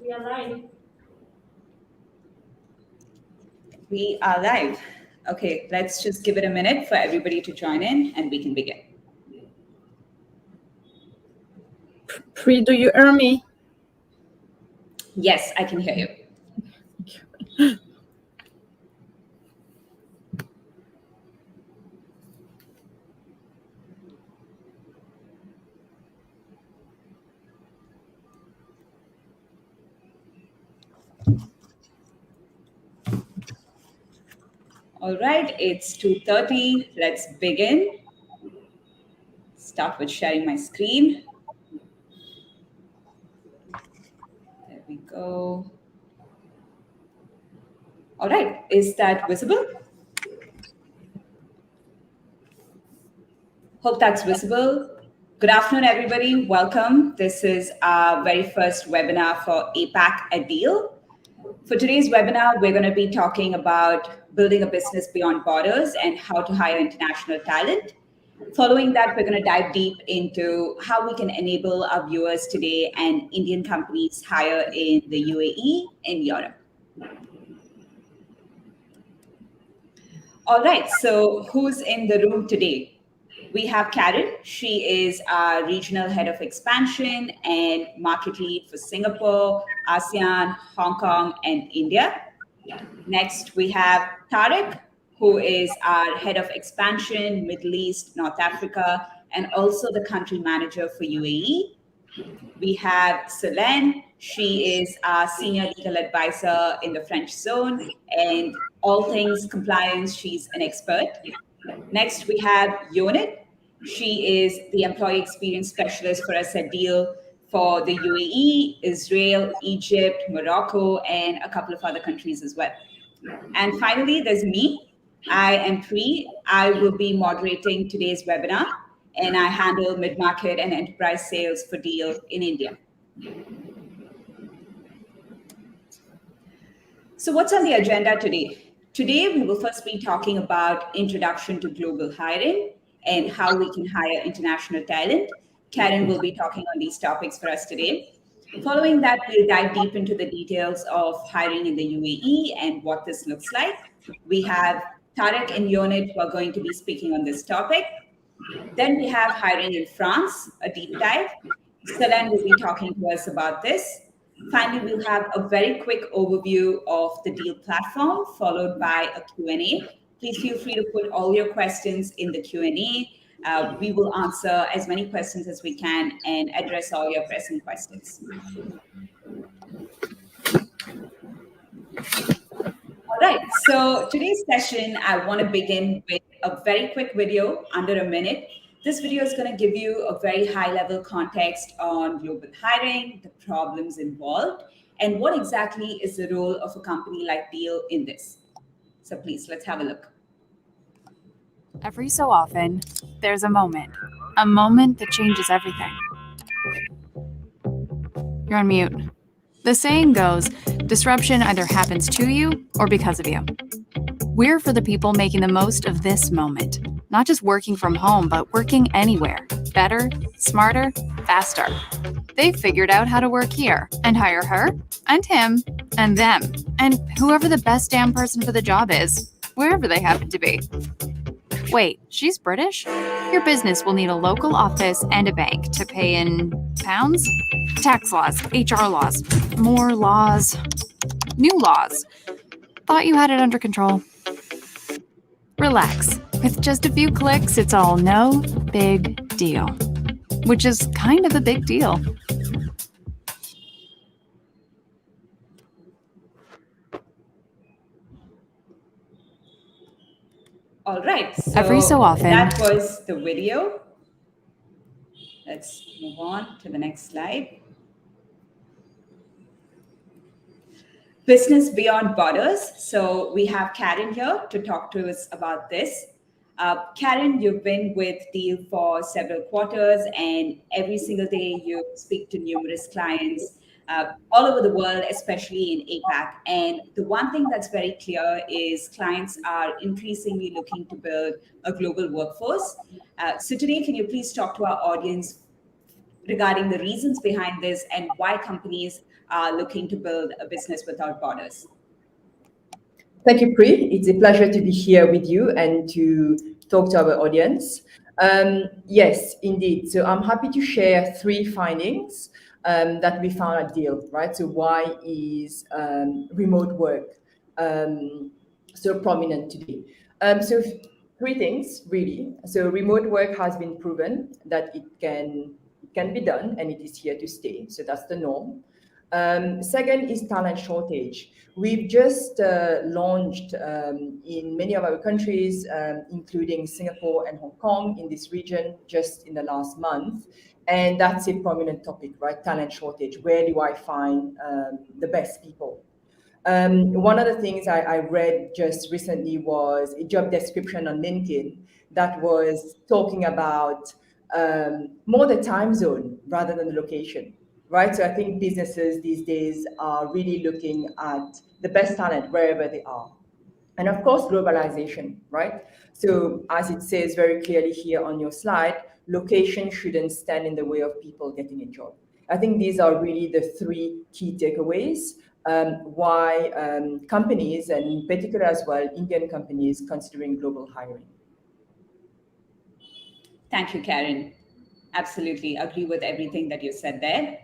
We are live. We are live. Okay, let's just give it a minute for everybody to join in and we can begin. Pri, do you hear me? Yes, I can hear you. All right, it's 2:30. Let's begin. Start with sharing my screen. There we go. All right, is that visible? Hope that's visible. Good afternoon, everybody. Welcome. This is our very first webinar for APAC at Deel. For today's webinar, we're going to be talking about building a business beyond borders and how to hire international talent. Following that, we're going to dive deep into how we can enable our viewers today and Indian companies hire in the UAE and Europe. All right, so who's in the room today? We have Karen. She is our regional head of expansion and market lead for Singapore, ASEAN, Hong Kong, and India. Next, we have Tarek, who is our head of expansion, Middle East, North Africa, and also the country manager for UAE. We have Selene. She is our senior legal advisor in the French zone, and all things compliance, she's an expert. Next, we have Yonit. She is the employee experience specialist for us at Deel for the UAE, Israel, Egypt, Morocco, and a couple of other countries as well. And finally, there's me. I am Pri. I will be moderating today's webinar, and I handle mid-market and enterprise sales for Deel in India. So what's on the agenda today? Today, we will first be talking about introduction to global hiring and how we can hire international talent. Karen will be talking on these topics for us today. Following that, we'll dive deep into the details of hiring in the UAE and what this looks like. We have Tarek and Yonit who are going to be speaking on this topic. Then we have hiring in France, a deep dive. Selene will be talking to us about this. Finally, we'll have a very quick overview of the Deel platform, followed by a Q&A. Please feel free to put all your questions in the Q&A. We will answer as many questions as we can and address all your pressing questions. All right, so today's session, I want to begin with a very quick video, under a minute. This video is going to give you a very high-level context on global hiring, the problems involved, and what exactly is the role of a company like Deel in this. So please, let's have a look. Every so often, there's a moment that changes everything. You're on mute. The saying goes, disruption either happens to you or because of you. We're for the people making the most of this moment, not just working from home, but working anywhere, better, smarter, faster. They've figured out how to work here and hire her and him and them and whoever the best damn person for the job is, wherever they happen to be. Wait, she's British? Your business will need a local office and a bank to pay in pounds? Tax laws, HR laws, more laws, new laws. Thought you had it under control. Relax. With just a few clicks, it's all no big deal. Which is kind of a big deal. All right, so every so often, that was the video. Let's move on to the next slide. Business beyond borders. So we have Karen here to talk to us about this. Karen, you've been with Deel for several quarters, and every single day you speak to numerous clients all over the world, especially in APAC. And the one thing that's very clear is clients are increasingly looking to build a global workforce. So today, can you please talk to our audience regarding the reasons behind this and why companies are looking to build a business without borders. Thank you, Pri. It's a pleasure to be here with you and to talk to our audience. Yes, indeed. So I'm happy to share 3 findings that we found at Deel, right? So why is remote work so prominent today? So 3 things, really. So remote work has been proven that it can be done, and it is here to stay. So that's the norm. Second is talent shortage. We've just launched in many of our countries, including Singapore and Hong Kong in this region just in the last month. And that's a prominent topic, right? Talent shortage. Where do I find the best people? One of the things I read just recently was a job description on LinkedIn that was talking about more the time zone rather than the location, right? So I think businesses these days are really looking at the best talent wherever they are. And of course, globalization, right? So as it says very clearly here on your slide, location shouldn't stand in the way of people getting a job. I think these are really the 3 key takeaways why companies, and in particular as well, Indian companies, considering global hiring. Thank you, Karen. Absolutely agree with everything that you said there.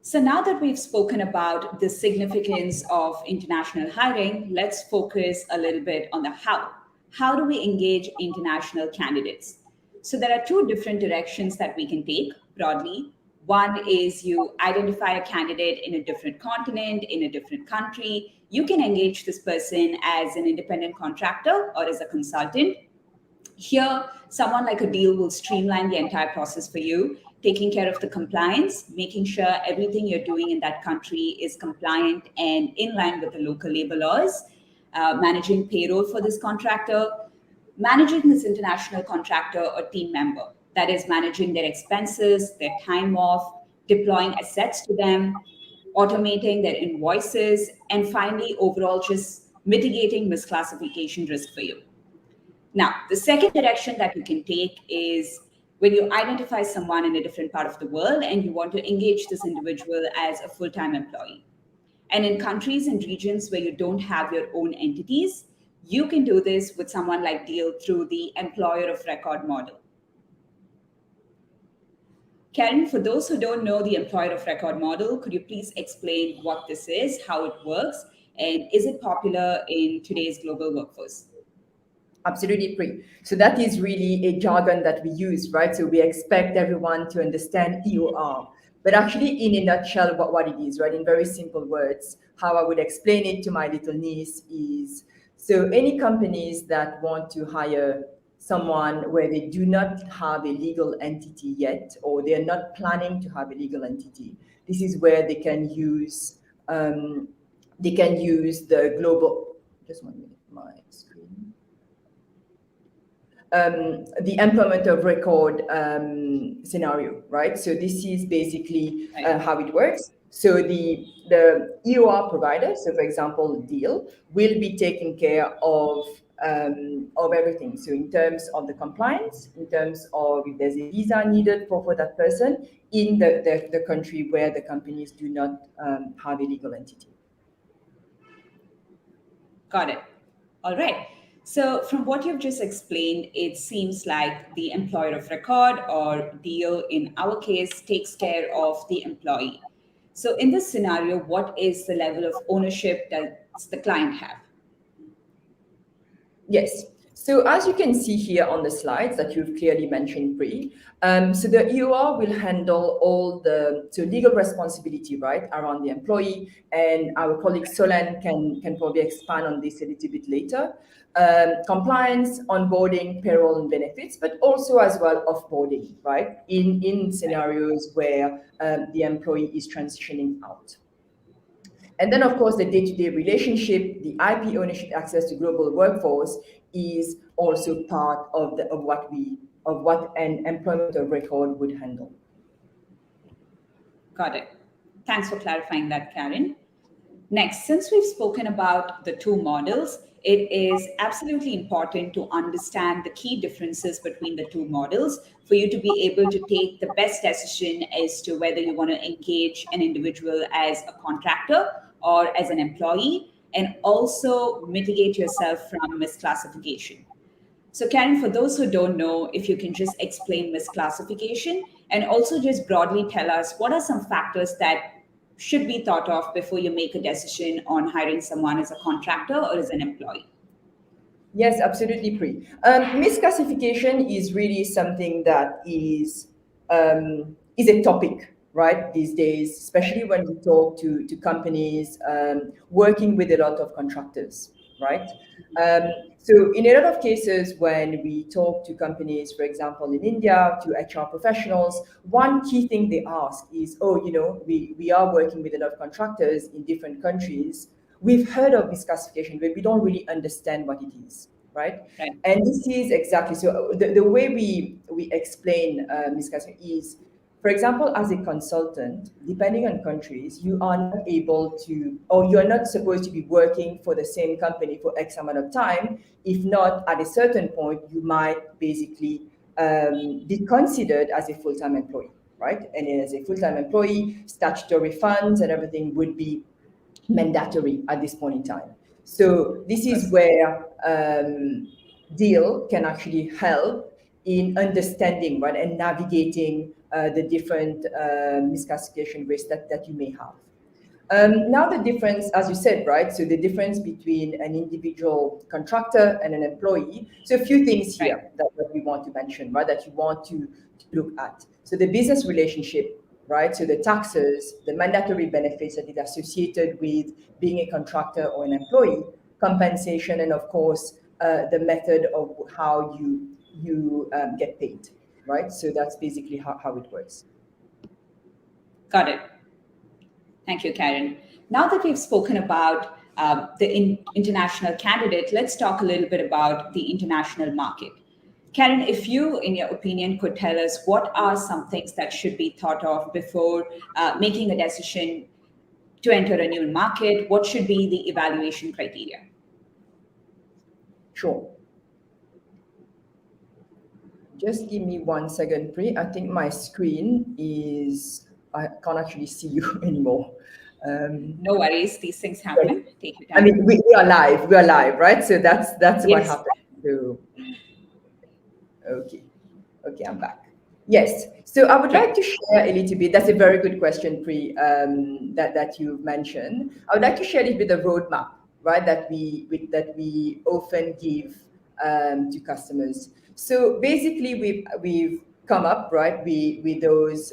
So now that we've spoken about the significance of international hiring, let's focus a little bit on the how. How do we engage international candidates? So there are 2 different directions that we can take broadly. One is you identify a candidate in a different continent, in a different country. You can engage this person as an independent contractor or as a consultant. Here, someone like a Deel will streamline the entire process for you, taking care of the compliance, making sure everything you're doing in that country is compliant and in line with the local labor laws, managing payroll for this contractor, managing this international contractor or team member, that is managing their expenses, their time off, deploying assets to them, automating their invoices, and finally, overall, just mitigating misclassification risk for you. Now, the second direction that you can take is when you identify someone in a different part of the world and you want to engage this individual as a full-time employee. And in countries and regions where you don't have your own entities, you can do this with someone like Deel through the employer of record model. Karen, for those who don't know the employer of record model, could you please explain what this is, how it works, and is it popular in today's global workforce? Absolutely, Pri. So that is really a jargon that we use, right? So we expect everyone to understand EOR. But actually, in a nutshell, what it is, right? In very simple words, how I would explain it to my little niece is, so any companies that want to hire someone where they do not have a legal entity yet, or they're not planning to have a legal entity, this is where they can use the global, just 1 minute, my screen. The employment of record scenario, right? So this is basically how it works. So the EOR provider, so for example, Deel, will be taking care of everything. So in terms of the compliance, in terms of if there's a visa needed for that person in the country where the companies do not have a legal entity. Got it. All right. So from what you've just explained, it seems like the employer of record, or Deel in our case, takes care of the employee. So in this scenario, what is the level of ownership does the client have? Yes. So as you can see here on the slides that you've clearly mentioned, Pri, so the EOR will handle all the legal responsibility, right, around the employee, and our colleague Solen can probably expand on this a little bit later. Compliance, onboarding, payroll, and benefits, but also as well offboarding, right, in scenarios where the employee is transitioning out. And then, of course, the day-to-day relationship, the IP ownership access to global workforce is also part of what an employment of record would handle. Got it. Thanks for clarifying that, Karen. Next, since we've spoken about the 2 models, it is absolutely important to understand the key differences between the two models for you to be able to take the best decision as to whether you want to engage an individual as a contractor or as an employee, and also mitigate yourself from misclassification. So, Karen, for those who don't know, if you can just explain misclassification and also just broadly tell us what are some factors that should be thought of before you make a decision on hiring someone as a contractor or as an employee. Yes, absolutely, Pri. Misclassification is really something that is a topic, right, these days, especially when we talk to companies working with a lot of contractors, right? So in a lot of cases, when we talk to companies, for example, in India, to HR professionals, one key thing they ask is, oh, we are working with a lot of contractors in different countries. We've heard of misclassification, but we don't really understand what it is, right? Right. And this is exactly, so the way we explain misclassification is, for example, as a consultant, depending on countries, you are not able to, or you're not supposed to be working for the same company for X amount of time. If not, at a certain point, you might basically be considered as a full-time employee, right? And as a full-time employee, statutory funds and everything would be mandatory at this point in time. So this is where Deel can actually help in understanding, right, and navigating the different misclassification risks that you may have. Now the difference, as you said, right, so the difference between an individual contractor and an employee. So a few things here that we want to mention, right, that you want to look at. So the business relationship, right, so the taxes, the mandatory benefits that are associated with being a contractor or an employee, compensation, and of course, the method of how you get paid, right? So that's basically how it works. Got it. Thank you, Karen. Now that we've spoken about the international candidate, let's talk a little bit about the international market. Karen, if you, in your opinion, could tell us what are some things that should be thought of before making a decision to enter a new market, what should be the evaluation criteria? Sure. Just give me 1 second, Pri. I think my screen I can't actually see you anymore. No worries, these things happen. Take your time. I mean, we are live, right? So that's what happened. So, okay, I'm back. Yes, so I would like to share a little bit. That's a very good question, Pri, that you've mentioned. I would like to share a little bit of roadmap, right, that we often give to customers. So basically, we've come up, right, with those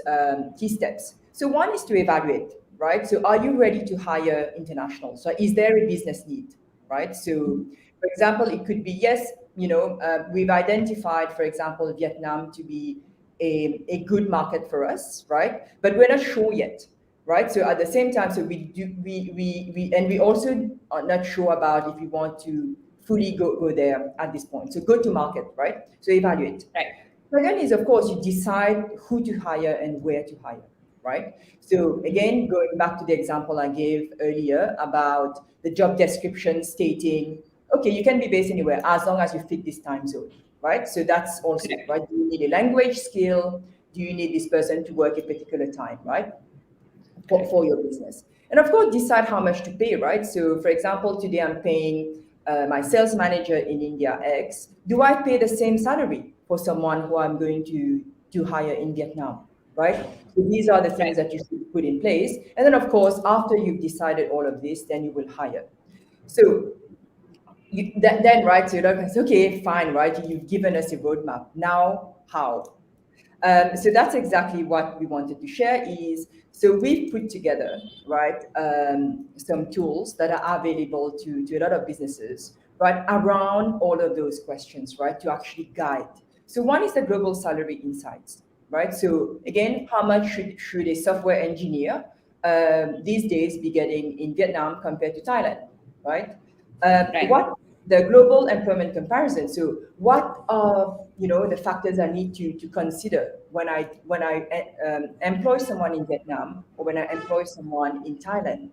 key steps. So one is to evaluate, right? So are you ready to hire international? So is there a business need, right? So for example, it could be, yes, we've identified, for example, Vietnam to be a good market for us, right? But we're not sure yet, right? So at the same time, so we also are not sure about if we want to fully go there at this point. So go to market, right? So evaluate. Right. Second is, of course, you decide who to hire and where to hire, right? So again, going back to the example I gave earlier about the job description stating, okay, you can be based anywhere as long as you fit this time zone, right? So that's also, right? Do you need a language skill? Do you need this person to work a particular time, right? For your business. And of course, decide how much to pay, right? So for example, today I'm paying my sales manager in India X. Do I pay the same salary for someone who I'm going to hire in Vietnam, right? So these are the things that you should put in place. And then of course, after you've decided all of this, then you will hire. So then, right, so you're like, okay, fine, right? You've given us a roadmap. Now, how? So that's exactly what we wanted to share is, so we've put together, right, some tools that are available to a lot of businesses, right, around all of those questions, right, to actually guide. So one is the Global Salary Insights, right? So again, how much should a software engineer these days be getting in Vietnam compared to Thailand, right? What the global employment comparison. So what are the factors I need to consider when I employ someone in Vietnam or when I employ someone in Thailand,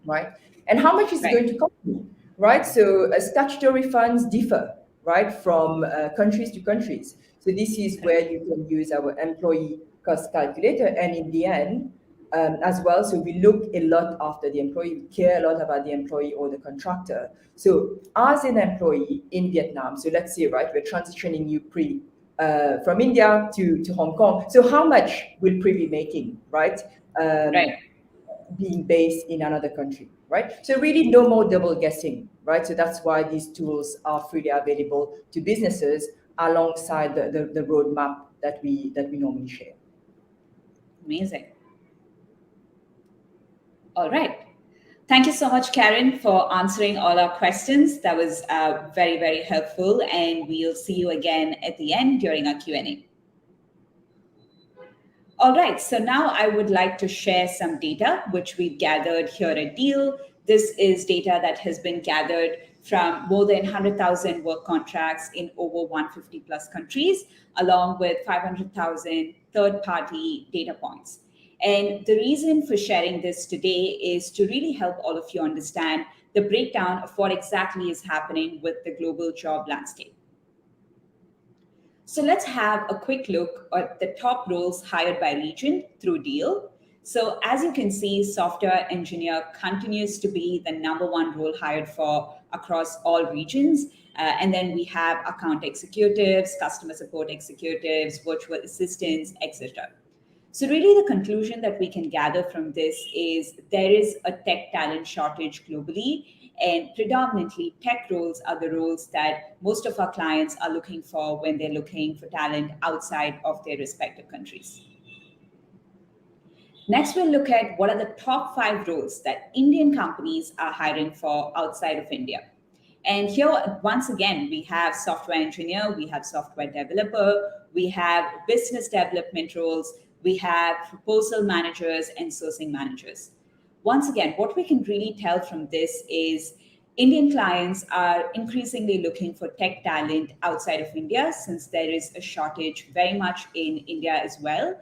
right? And how much is it going to cost me, right? So statutory funds differ, right, from countries to countries. So this is where you can use our employee cost calculator, and in the end, as well, so we look a lot after the employee, we care a lot about the employee or the contractor. So as an employee in Vietnam, so let's say, right, we're transitioning you from India to Hong Kong. So how much will Pri be making, right? Right. Being based in another country, right? So really no more double guessing, right? So that's why these tools are freely available to businesses alongside the roadmap that we normally share. Amazing. All right. Thank you so much, Karen, for answering all our questions. That was very, very helpful. And we'll see you again at the end during our Q&A. All right, so now I would like to share some data which we've gathered here at Deel. This is data that has been gathered from more than 100,000 work contracts in over 150 plus countries, along with 500,000 third-party data points. And the reason for sharing this today is to really help all of you understand the breakdown of what exactly is happening with the global job landscape. So let's have a quick look at the top roles hired by region through Deel. So as you can see, software engineer continues to be the #1 role hired for across all regions. And then we have account executives, customer support executives, virtual assistants, etc. So really the conclusion that we can gather from this is there is a tech talent shortage globally, and predominantly tech roles are the roles that most of our clients are looking for when they're looking for talent outside of their respective countries. Next, we'll look at what are the top 5 roles that Indian companies are hiring for outside of India. And here, once again, we have software engineer, we have software developer, we have business development roles, we have proposal managers and sourcing managers. Once again, what we can really tell from this is Indian clients are increasingly looking for tech talent outside of India, since there is a shortage very much in India as well.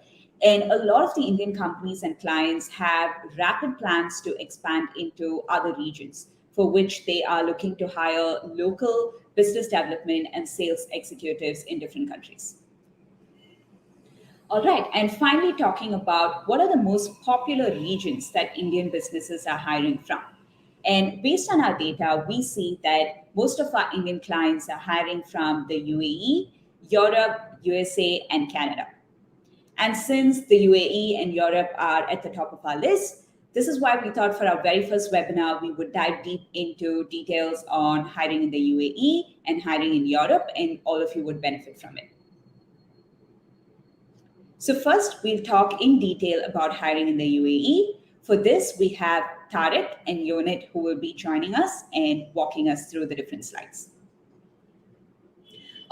And a lot of the Indian companies and clients have rapid plans to expand into other regions, for which they are looking to hire local business development and sales executives in different countries. All right, and finally talking about what are the most popular regions that Indian businesses are hiring from. And based on our data, we see that most of our Indian clients are hiring from the UAE, Europe, USA, and Canada. And since the UAE and Europe are at the top of our list, this is why we thought for our very first webinar, we would dive deep into details on hiring in the UAE and hiring in Europe, and all of you would benefit from it. So first, we'll talk in detail about hiring in the UAE. For this, we have Tariq and Yonit who will be joining us and walking us through the different slides.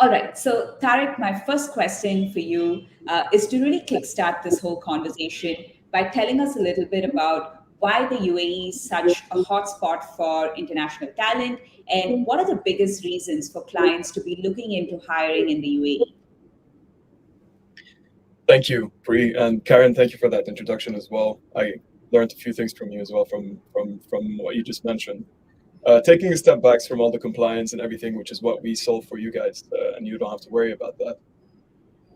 All right, so Tariq, my first question for you is to really kickstart this whole conversation by telling us a little bit about why the UAE is such a hotspot for international talent, and what are the biggest reasons for clients to be looking into hiring in the UAE? Thank you, Pri, and Karen. Thank you for that introduction as well. I learned a few things from you as well from what you just mentioned. Taking a step back from all the compliance and everything, which is what we solve for you guys, and you don't have to worry about that.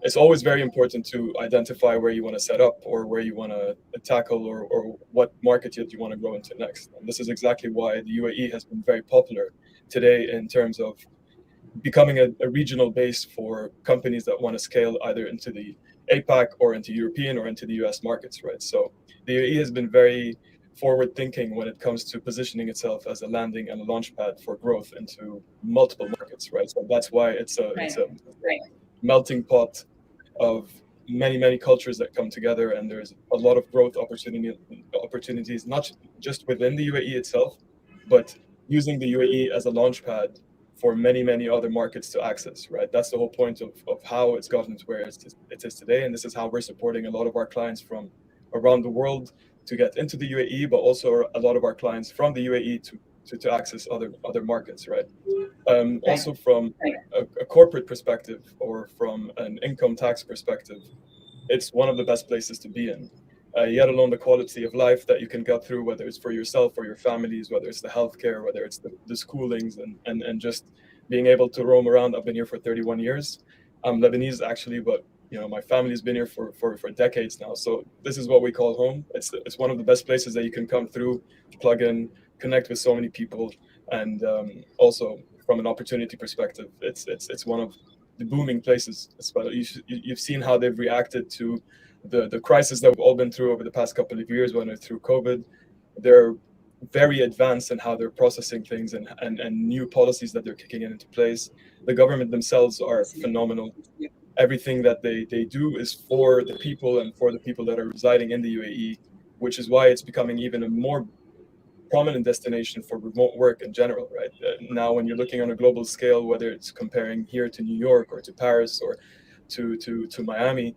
It's always very important to identify where you want to set up or where you want to tackle or what market you want to go into next. And this is exactly why the UAE has been very popular today in terms of becoming a regional base for companies that want to scale either into the APAC or into European or into the US markets, right? So the UAE has been very forward thinking when it comes to positioning itself as a landing and a launch pad for growth into multiple markets, right? So that's why it's a melting pot of many cultures that come together, and there's a lot of growth opportunities, not just within the UAE itself, but using the UAE as a launch pad for many other markets to access, right? That's the whole point of how it's gotten to where it is today, and this is how we're supporting a lot of our clients from around the world to get into the UAE, but also a lot of our clients from the UAE to access other markets, right? Also from a corporate perspective or from an income tax perspective, it's one of the best places to be in. yet alone the quality of life that you can get through, whether it's for yourself or your families, whether it's the healthcare, whether it's the schoolings, and just being able to roam around. I've been here for 31 years. I'm Lebanese actually, but my family's been here for decades now. So this is what we call home. It's one of the best places that you can come through, plug in, connect with so many people, and also from an opportunity perspective, it's one of the booming places. You've seen how they've reacted to the crisis that we've all been through over the past couple of years, whether through COVID. They're very advanced in how they're processing things and new policies that they're kicking into place. The government themselves are phenomenal. Everything that they do is for the people and for the people that are residing in the UAE, which is why it's becoming even a more prominent destination for remote work in general, right? Now, when you're looking on a global scale, whether it's comparing here to New York or to Paris or to Miami,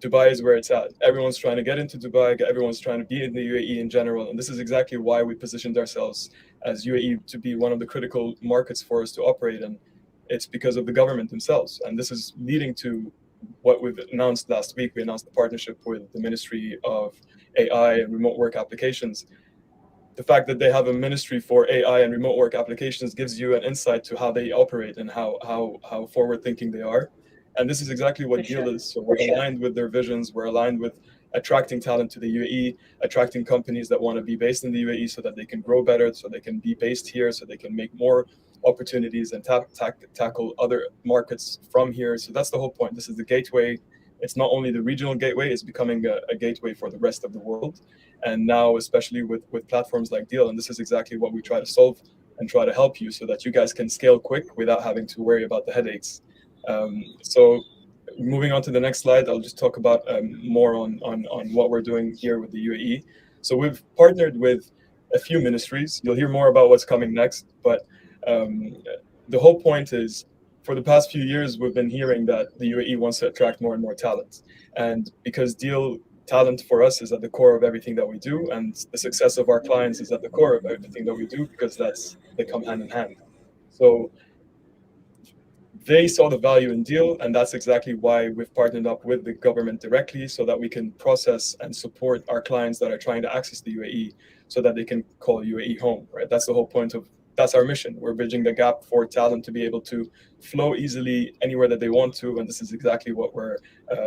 Dubai is where it's at. Everyone's trying to get into Dubai. Everyone's trying to be in the UAE in general. And this is exactly why we positioned ourselves as UAE to be one of the critical markets for us to operate in. It's because of the government themselves. And this is leading to what we've announced last week. We announced a partnership with the Ministry of AI and Remote Work Applications. The fact that they have a ministry for AI and remote work applications gives you an insight to how they operate and how forward thinking they are. And this is exactly what Deel is. So we're aligned with their visions. We're aligned with attracting talent to the UAE, attracting companies that want to be based in the UAE so that they can grow better, so they can be based here, so they can make more opportunities and tackle other markets from here. So that's the whole point. This is the gateway. It's not only the regional gateway, it's becoming a gateway for the rest of the world. And now, especially with platforms like Deel, and this is exactly what we try to solve and try to help you so that you guys can scale quick without having to worry about the headaches. So moving on to the next slide, I'll just talk about more on what we're doing here with the UAE. So we've partnered with a few ministries. You'll hear more about what's coming next, but the whole point is, for the past few years, we've been hearing that the UAE wants to attract more and more talent. And because Deel talent for us is at the core of everything that we do, and the success of our clients is at the core of everything that we do, because they come hand in hand. So they saw the value in Deel, and that's exactly why we've partnered up with the government directly so that we can process and support our clients that are trying to access the UAE so that they can call UAE home, right? That's the whole point that's our mission. We're bridging the gap for talent to be able to flow easily anywhere that they want to, and this is exactly what we're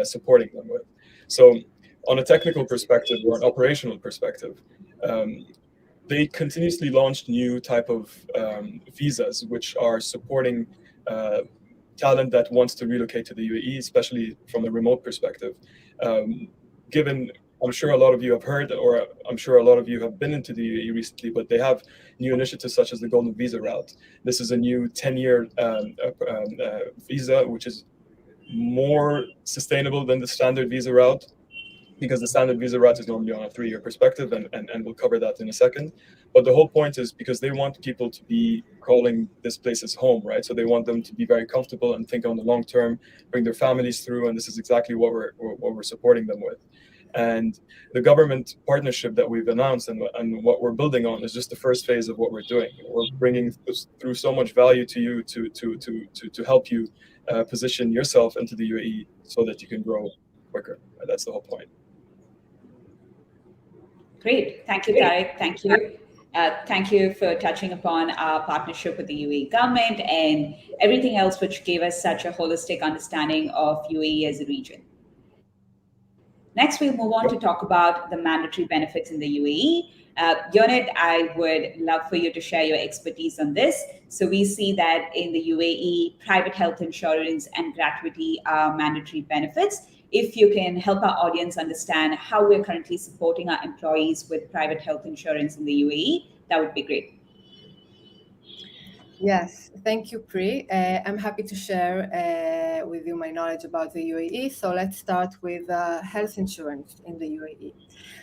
supporting them with. So on a technical perspective or an operational perspective, they continuously launched new type of visas, which are supporting talent that wants to relocate to the UAE, especially from a remote perspective. Given, I'm sure a lot of you have heard, or I'm sure a lot of you have been into the UAE recently, but they have new initiatives such as the Golden Visa Route. This is a new 10-year visa, which is more sustainable than the standard visa route, because the standard visa route is normally on a 3-year perspective, and we'll cover that in a second. But the whole point is because they want people to be calling this place as home, right? So they want them to be very comfortable and think on the long term, bring their families through, and this is exactly what we're supporting them with. And the government partnership that we've announced and what we're building on is just the first phase of what we're doing. We're bringing through so much value to you to help you position yourself into the UAE so that you can grow quicker. That's the whole point. Great. Thank you, Tarek. Thank you. Thank you for touching upon our partnership with the UAE government and everything else, which gave us such a holistic understanding of UAE as a region. Next, we'll move on to talk about the mandatory benefits in the UAE. Yonit, I would love for you to share your expertise on this. So we see that in the UAE, private health insurance and gratuity are mandatory benefits. If you can help our audience understand how we're currently supporting our employees with private health insurance in the UAE, that would be great. Yes, thank you, Pri. I'm happy to share with you my knowledge about the UAE. So let's start with health insurance in the UAE.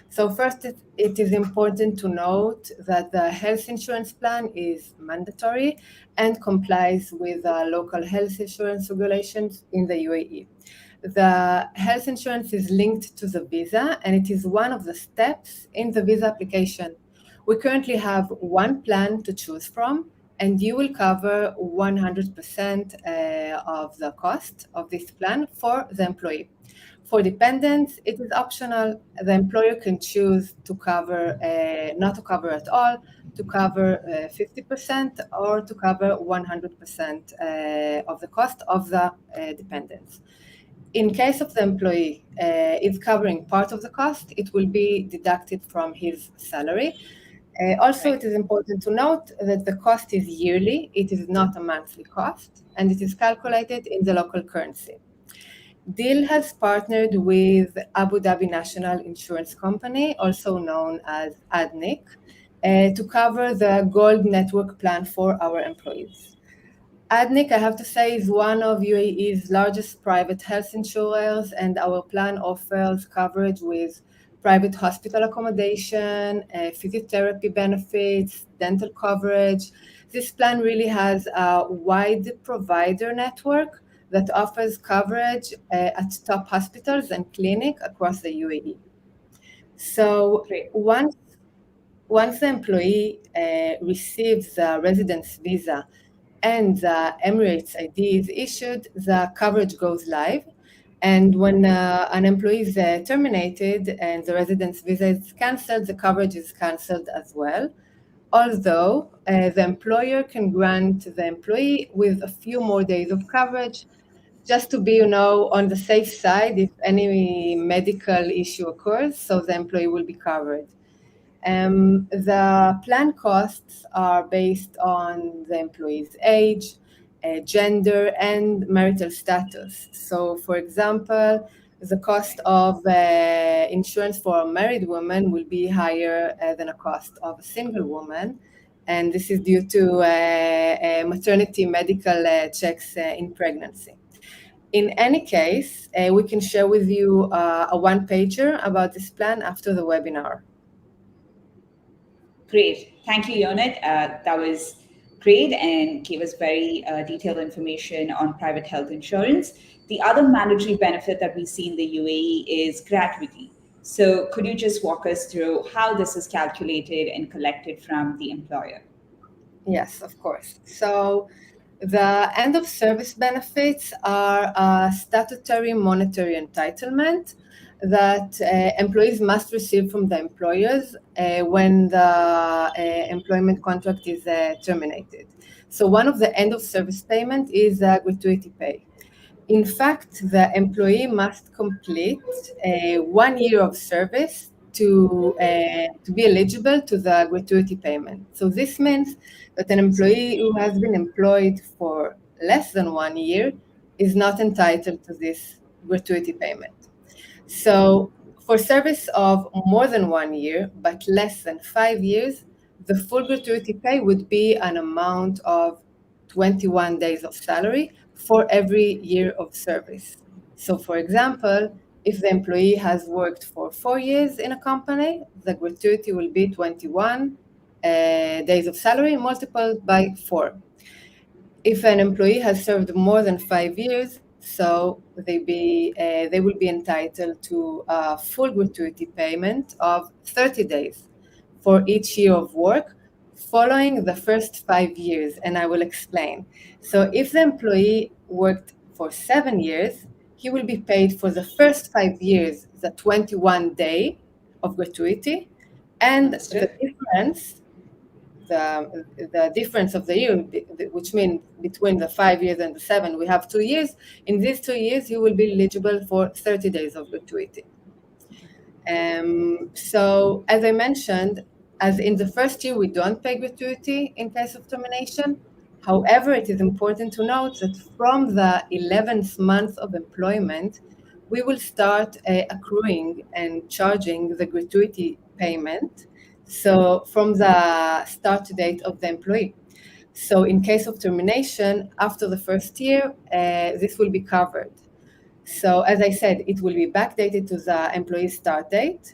So first, it is important to note that the health insurance plan is mandatory and complies with local health insurance regulations in the UAE. The health insurance is linked to the visa, and it is one of the steps in the visa application. We currently have one plan to choose from, and you will cover 100% of the cost of this plan for the employee. For dependents, it is optional. The employer can choose to cover, not to cover at all, to cover 50% or to cover 100% of the cost of the dependents. In case of the employee is covering part of the cost, it will be deducted from his salary. Also, it is important to note that the cost is yearly, it is not a monthly cost, and it is calculated in the local currency. Deel has partnered with Abu Dhabi National Insurance Company, also known as ADNIC, to cover the Gold Network plan for our employees. ADNIC, I have to say, is one of UAE's largest private health insurers, and our plan offers coverage with private hospital accommodation, physiotherapy benefits, dental coverage. This plan really has a wide provider network that offers coverage at top hospitals and clinics across the UAE. So once the employee receives a residence visa and the Emirates ID is issued, the coverage goes live. And when an employee is terminated and the residence visa is canceled, the coverage is canceled as well. Although the employer can grant the employee with a few more days of coverage, just to be, on the safe side if any medical issue occurs, so the employee will be covered. The plan costs are based on the employee's age, gender, and marital status. So, for example, the cost of insurance for a married woman will be higher than a cost of a single woman. And this is due to maternity medical checks in pregnancy. In any case, we can share with you a one-pager about this plan after the webinar. Great. Thank you, Yonit. That was great and gave us very detailed information on private health insurance. The other mandatory benefit that we see in the UAE is gratuity. So could you just walk us through how this is calculated and collected from the employer? Yes, of course. So the end of service benefits are a statutory monetary entitlement that employees must receive from the employers when the employment contract is terminated. So one of the end of service payment is gratuity pay. In fact, the employee must complete 1 year of service to be eligible to the gratuity payment. So this means that an employee who has been employed for less than 1 year is not entitled to this gratuity payment. So for service of more than 1 year, but less than 5 years, the full gratuity pay would be an amount of 21 days of salary for every year of service. So for example, if the employee has worked for 4 years in a company, the gratuity will be 21 days of salary multiplied by 4. If an employee has served more than 5 years, so they will be entitled to a full gratuity payment of 30 days for each year of work following the first 5 years, and I will explain. So if the employee worked for 7 years, he will be paid for the first 5 years the 21 day of gratuity, and the difference of the year, which means between the 5 years and the 7, we have 2 years. In these 2 years, you will be eligible for 30 days of gratuity. So as I mentioned, as in the first year, we don't pay gratuity in case of termination. However, it is important to note that from the 11th month of employment, we will start accruing and charging the gratuity payment. So from the start date of the employee. So in case of termination, after the first year, this will be covered. So as I said, it will be backdated to the employee's start date.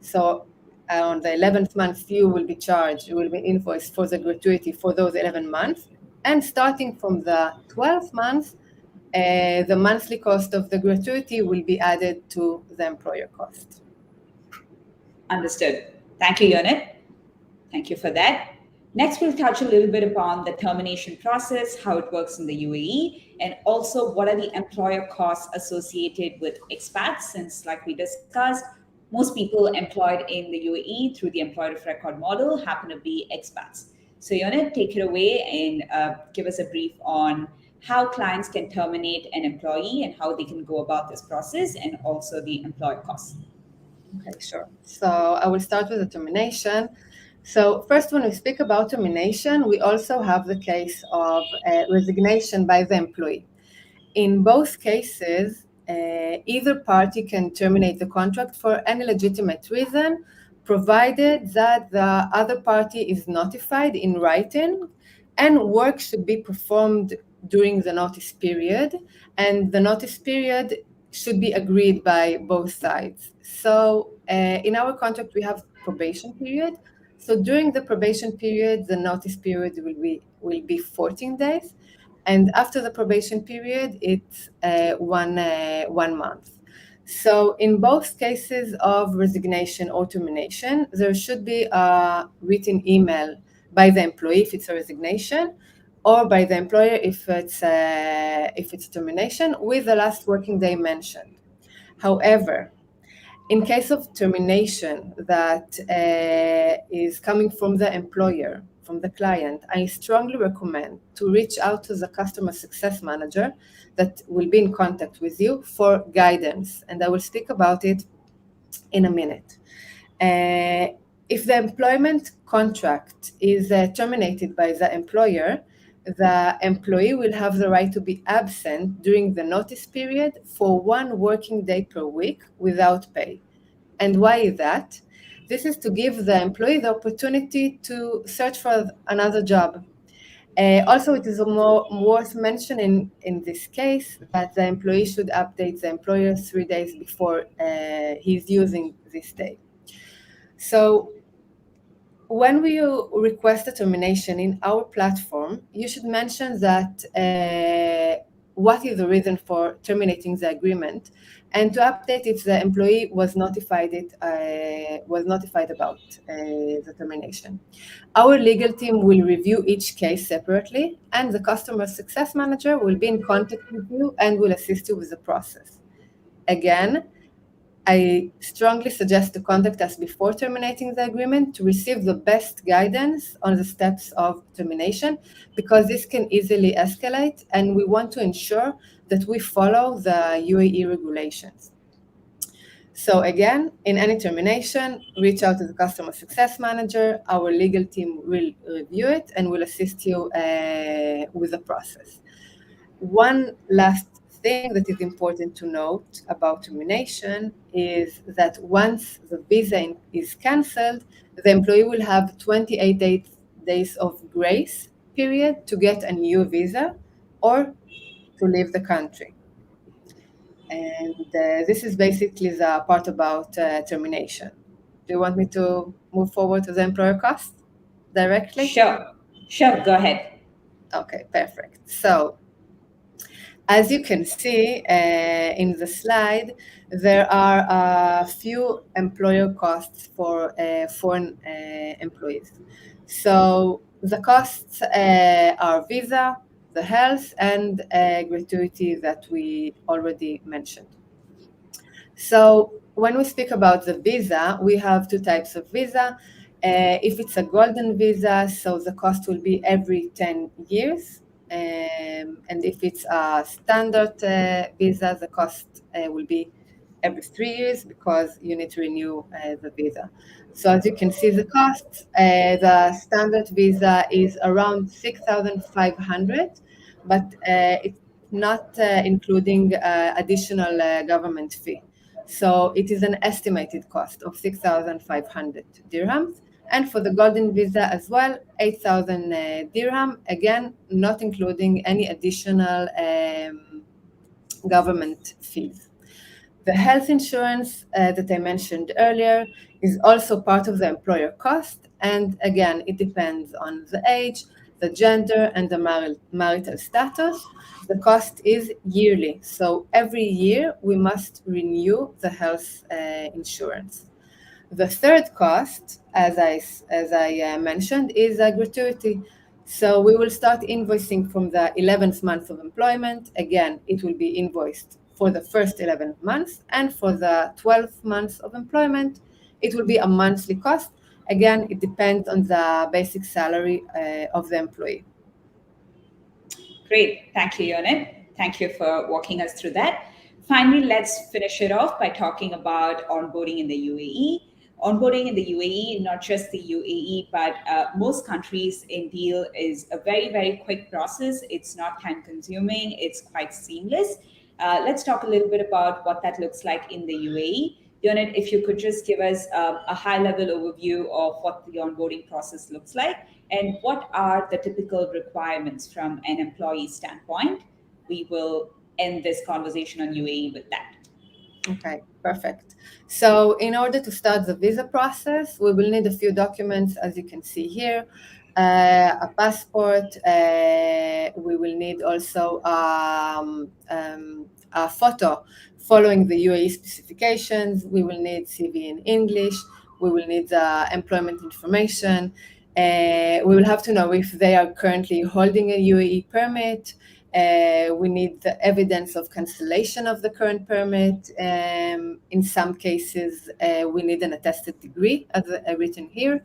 So on the 11th month, you will be charged, you will be invoiced for the gratuity for those 11 months. And starting from the 12th month, the monthly cost of the gratuity will be added to the employer cost. Understood. Thank you, Yonit. Thank you for that. Next, we'll touch a little bit upon the termination process, how it works in the UAE, and also what are the employer costs associated with expats, since, like we discussed, most people employed in the UAE through the employer of record model happen to be expats. So, Yonit, take it away and give us a brief on how clients can terminate an employee and how they can go about this process, and also the employer costs. Okay, sure. So I will start with the termination. So first, when we speak about termination, we also have the case of resignation by the employee. In both cases, either party can terminate the contract for any legitimate reason, provided that the other party is notified in writing, and work should be performed during the notice period, and the notice period should be agreed by both sides. So in our contract, we have probation period. So during the probation period, the notice period will be 14 days. And after the probation period, it's 1 month. So in both cases of resignation or termination, there should be a written email by the employee if it's a resignation, or by the employer if it's termination, with the last working day mentioned. However, in case of termination that is coming from the employer, from the client, I strongly recommend to reach out to the customer success manager that will be in contact with you for guidance, and I will speak about it in a minute. If the employment contract is terminated by the employer, the employee will have the right to be absent during the notice period for 1 working day per week without pay. And why is that? This is to give the employee the opportunity to search for another job. Also, it is more worth mentioning in this case that the employee should update the employer 3 days before he's using this day. So when we request a termination in our platform, you should mention that what is the reason for terminating the agreement, and to update if the employee was notified about the termination. Our legal team will review each case separately, and the customer success manager will be in contact with you and will assist you with the process. Again, I strongly suggest to contact us before terminating the agreement to receive the best guidance on the steps of termination, because this can easily escalate, and we want to ensure that we follow the UAE regulations. So again, in any termination, reach out to the customer success manager. Our legal team will review it and will assist you with the process. One last thing that is important to note about termination is that once the visa is cancelled, the employee will have 28 days of grace period to get a new visa or to leave the country. And this is basically the part about termination. Do you want me to move forward to the employer cost directly? Sure, go ahead. Okay, perfect. So as you can see in the slide, there are a few employer costs for foreign employees. So the costs are visa, the health, and gratuity that we already mentioned. So when we speak about the visa, we have 2 types of visa. If it's a golden visa, so the cost will be every 10 years. And if it's a standard visa, the cost will be every 3 years, because you need to renew the visa. So as you can see, the costs, the standard visa is around 6,500, but it's not including additional government fee. So it is an estimated cost of 6,500 dirhams. And for the golden visa as well, 8,000 dirham, again, not including any additional government fees. The health insurance that I mentioned earlier is also part of the employer cost. And again, it depends on the age, the gender, and the marital status. The cost is yearly. So every year we must renew the health insurance. The third cost, as I mentioned, is gratuity. So we will start invoicing from the 11th month of employment. Again, it will be invoiced for the first 11 months, and for the 12th months of employment, it will be a monthly cost. Again, it depends on the basic salary of the employee. Great. Thank you, Yonit. Thank you for walking us through that. Finally, let's finish it off by talking about onboarding in the UAE. Onboarding in the UAE, not just the UAE, but most countries in Deel is a very, very quick process. It's not time consuming, it's quite seamless. Let's talk a little bit about what that looks like in the UAE. Yonit, if you could just give us a high-level overview of what the onboarding process looks like and what are the typical requirements from an employee standpoint. We will end this conversation on UAE with that. Okay, perfect. So in order to start the visa process, we will need a few documents, as you can see here. A passport, we will need also a photo following the UAE specifications. We will need CV in English. We will need the employment information. We will have to know if they are currently holding a UAE permit. We need the evidence of cancellation of the current permit. In some cases, we need an attested degree, as written here.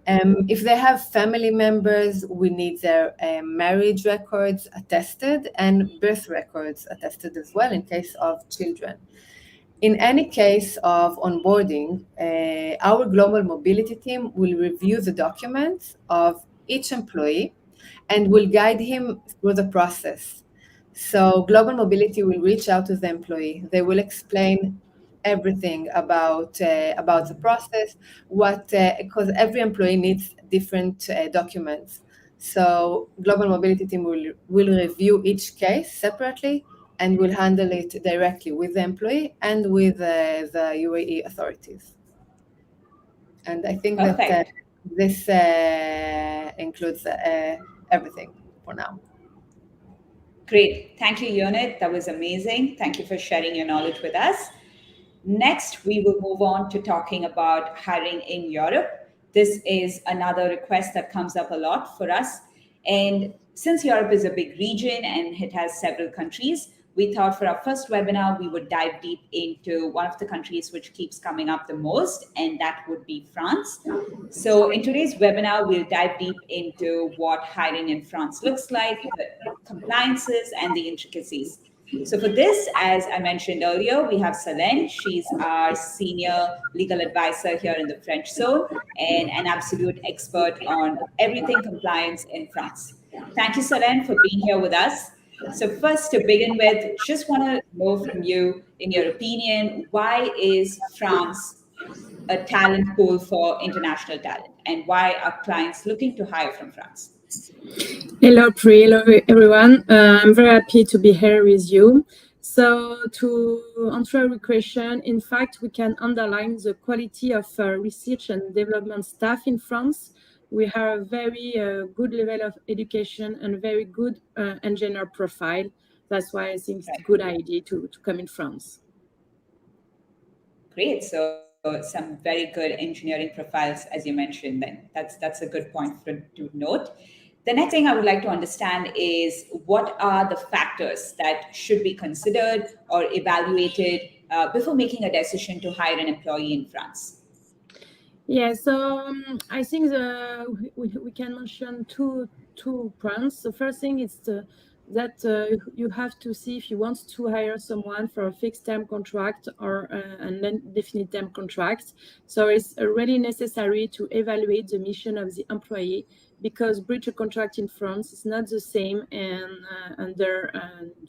If they have family members, we need their marriage records attested and birth records attested as well in case of children. In any case of onboarding, our global mobility team will review the documents of each employee and will guide him through the process. So global mobility will reach out to the employee. They will explain everything about the process, because every employee needs different documents. So global mobility team will review each case separately and will handle it directly with the employee and with the UAE authorities. And I think that this includes everything for now. Great. Thank you, Yonit. That was amazing. Thank you for sharing your knowledge with us. Next, we will move on to talking about hiring in Europe. This is another request that comes up a lot for us. And since Europe is a big region and it has several countries, we thought for our first webinar, we would dive deep into one of the countries which keeps coming up the most, and that would be France. So in today's webinar, we'll dive deep into what hiring in France looks like, the compliances, and the intricacies. So for this, as I mentioned earlier, we have Selene. She's our senior legal advisor here in the French zone and an absolute expert on everything compliance in France. Thank you, Selene, for being here with us. So first, to begin with, just want to know from you, in your opinion, why is France a talent pool for international talent, and why are clients looking to hire from France? Hello, Pri. Hello, everyone. I'm very happy to be here with you. So to answer your question, in fact, we can underline the quality of research and development staff in France. We have a very good level of education and very good engineer profile. That's why I think it's a good idea to come in France. Great. So some very good engineering profiles, as you mentioned, then that's a good point to note. The next thing I would like to understand is what are the factors that should be considered or evaluated before making a decision to hire an employee in France? Yeah, so I think we can mention two points. The first thing is that you have to see if you want to hire someone for a fixed term contract or an indefinite term contract. So it's really necessary to evaluate the mission of the employee, because breach of contract in France is not the same under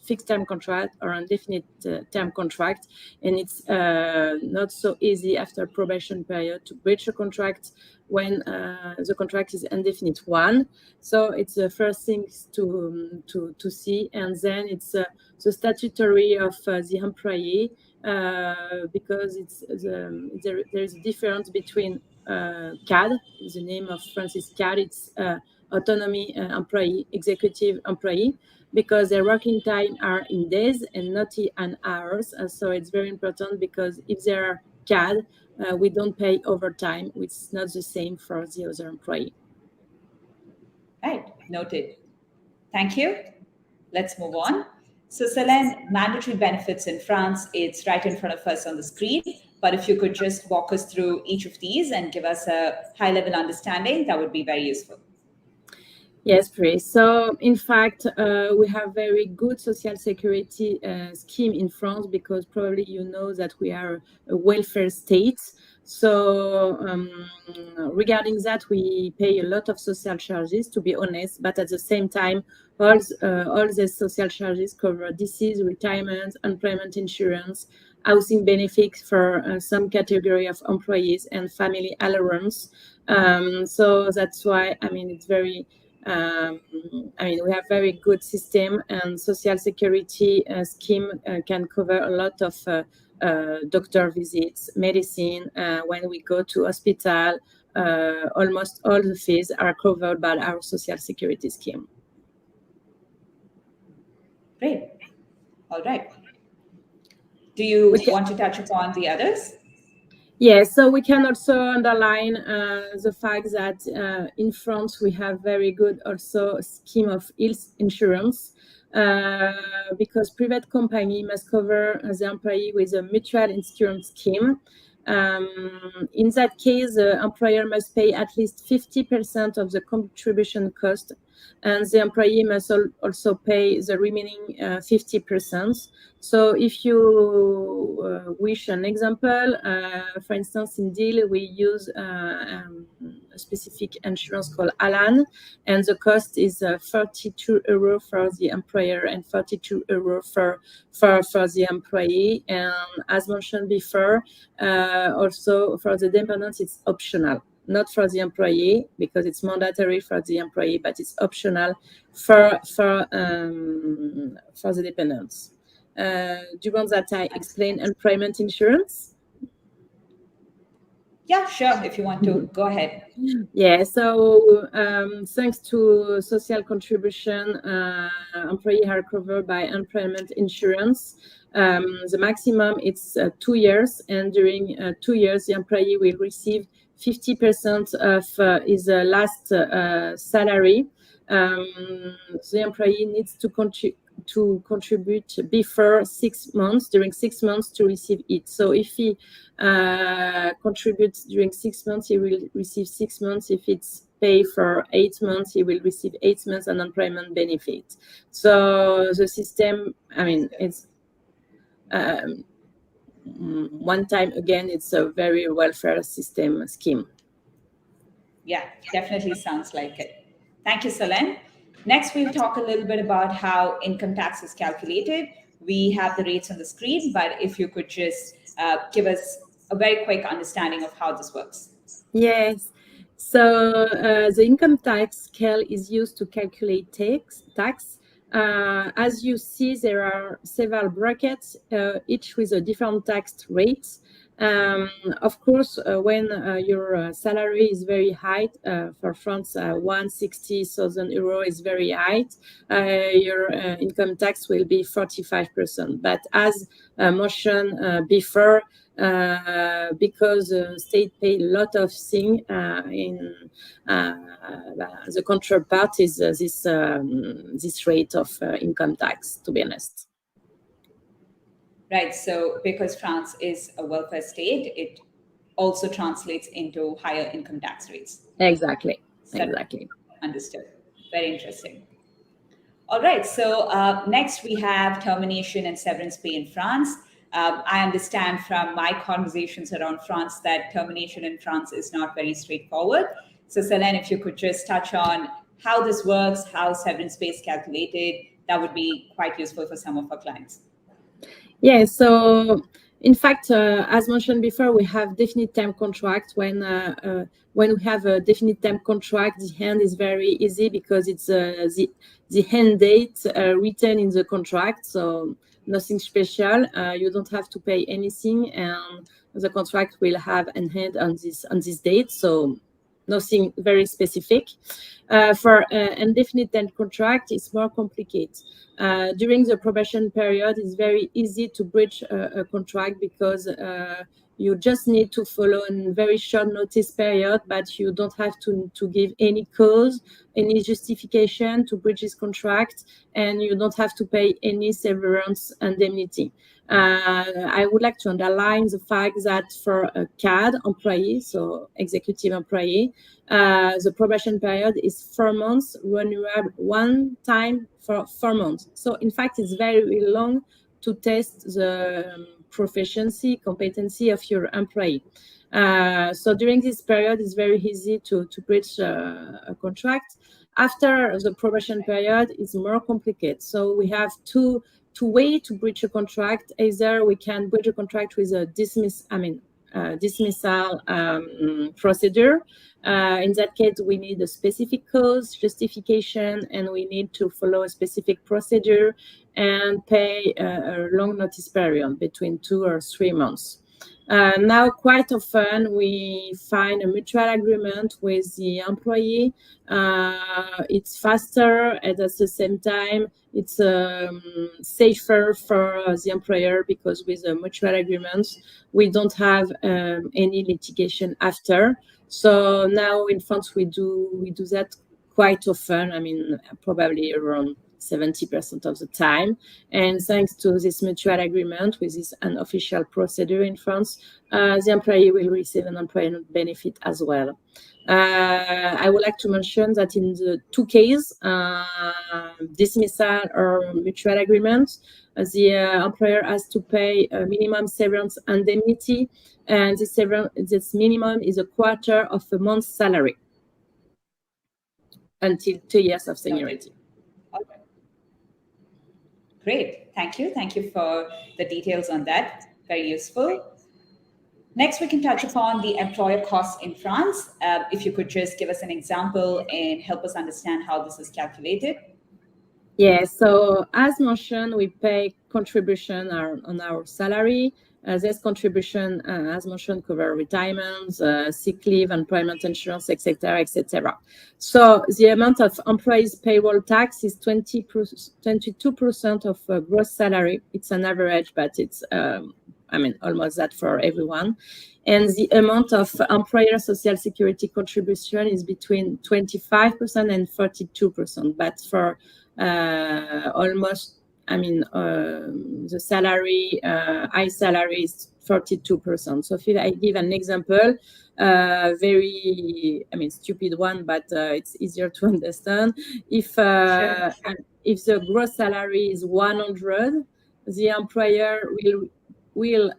fixed term contract or indefinite term contract, and it's not so easy after probation period to breach a contract when the contract is indefinite one. So it's the first thing to see, and then it's the statutory of the employee, because there is a difference between CAD, the name of France is CAD, it's autonomy employee, executive employee, because their working time are in days and not in hours. So it's very important, because if they are CAD, we don't pay overtime, which is not the same for the other employee. Right, noted. Thank you. Let's move on. So Selene, mandatory benefits in France, it's right in front of us on the screen. But if you could just walk us through each of these and give us a high-level understanding, that would be very useful. Yes, Pri. So, in fact, we have very good social security scheme in France because probably you know that we are a welfare state. So, regarding that, we pay a lot of social charges, to be honest. But at the same time, all the social charges cover disease, retirement, employment insurance, housing benefits for some category of employees, and family allowance. So that's why it's very. We have very good system, and social security scheme can cover a lot of doctor visits, medicine. When we go to hospital, almost all the fees are covered by our social security scheme. Great. All right. Do you want to touch upon the others? Yeah, so we can also underline the fact that in France we have very good also scheme of health insurance because private company must cover the employee with a mutual insurance scheme. In that case, the employer must pay at least 50% of the contribution cost, and the employee must also pay the remaining 50%. So if you wish an example, for instance, in Deel, we use a specific insurance called Alan, and the cost is €32 for the employer and €42 for the employee. And as mentioned before, also for the dependents, it's optional. Not for the employee because it's mandatory for the employee, but it's optional for the dependents. Do you want that I explain employment insurance? Yeah, sure. If you want to, go ahead. Yeah, so thanks to social contribution, employees are covered by employment insurance. The maximum it's 2 years, and during 2 years, the employee will receive 50% of his last salary. The employee needs to contribute before 6 months, during 6 months to receive it. So if he contributes during 6 months, he will receive 6 months. If it's pay for 8 months, he will receive 8 months unemployment benefit. So the system, it's one time again, it's a very welfare system scheme. Yeah, definitely sounds like it. Thank you, Selene. Next, we'll talk a little bit about how income tax is calculated. We have the rates on the screen, but if you could just give us a very quick understanding of how this works. Yes. So the income tax scale is used to calculate tax. As you see, there are several brackets, each with a different tax rate. Of course, when your salary is very high, for France, €160,000 is very high, your income tax will be 45%. But as mentioned before, because the state pay a lot of things in the counterpart is this rate of income tax, to be honest. Right. So because France is a welfare state, it also translates into higher income tax rates. Exactly. Understood. Very interesting. All right. So next we have termination and severance pay in France. I understand from my conversations around France that termination in France is not very straightforward. So Selene, if you could just touch on how this works, how severance pay is calculated, that would be quite useful for some of our clients. Yeah, so in fact, as mentioned before, we have definite term contract. When we have a definite term contract, the end is very easy because it's the end date written in the contract. So nothing special. You don't have to pay anything, and the contract will have an end on this date. So nothing very specific. For indefinite term contract, it's more complicated. During the probation period, it's very easy to breach a contract because You just need to follow a very short notice period, but you don't have to give any cause, any justification to breach this contract, and you don't have to pay any severance indemnity. I would like to underline the fact that for a CAD employee, so executive employee, the probation period is 4 months, renewable one time for 4 months. So in fact, it's very long to test the proficiency, competency of your employee. So during this period, it's very easy to breach a contract. After the probation period, it's more complicated. So we have two ways to breach a contract. Either we can breach a contract with a dismissal procedure. In that case, we need a specific cause, justification, and we need to follow a specific procedure and pay a long notice period between 2 or 3 months. Now, quite often, we find a mutual agreement with the employee. It's faster, and at the same time, it's safer for the employer, because with a mutual agreement, we don't have any litigation after. So now in France, we do that quite often. I mean, probably around 70% of the time. And thanks to this mutual agreement, with this unofficial procedure in France, the employee will receive an employment benefit as well. I would like to mention that in the two cases, dismissal or mutual agreement, the employer has to pay a minimum severance indemnity, and this minimum is a quarter of a month's salary until 2 years of seniority. Okay. Great. Thank you. Thank you for the details on that. Very useful. Next, we can touch upon the employer costs in France. If you could just give us an example and help us understand how this is calculated. Yeah, so as mentioned, we pay contribution on our salary. This contribution, as mentioned, cover retirement, sick leave, employment insurance, etc., etc. So the amount of employees' payroll tax is 22% of gross salary. It's an average, but it's almost that for everyone. And the amount of employer social security contribution is between 25% and 42%. But for almost, the salary, high salary is 42%. So if I give an example, very, stupid one, but it's easier to understand. If the gross salary is 100, the employer will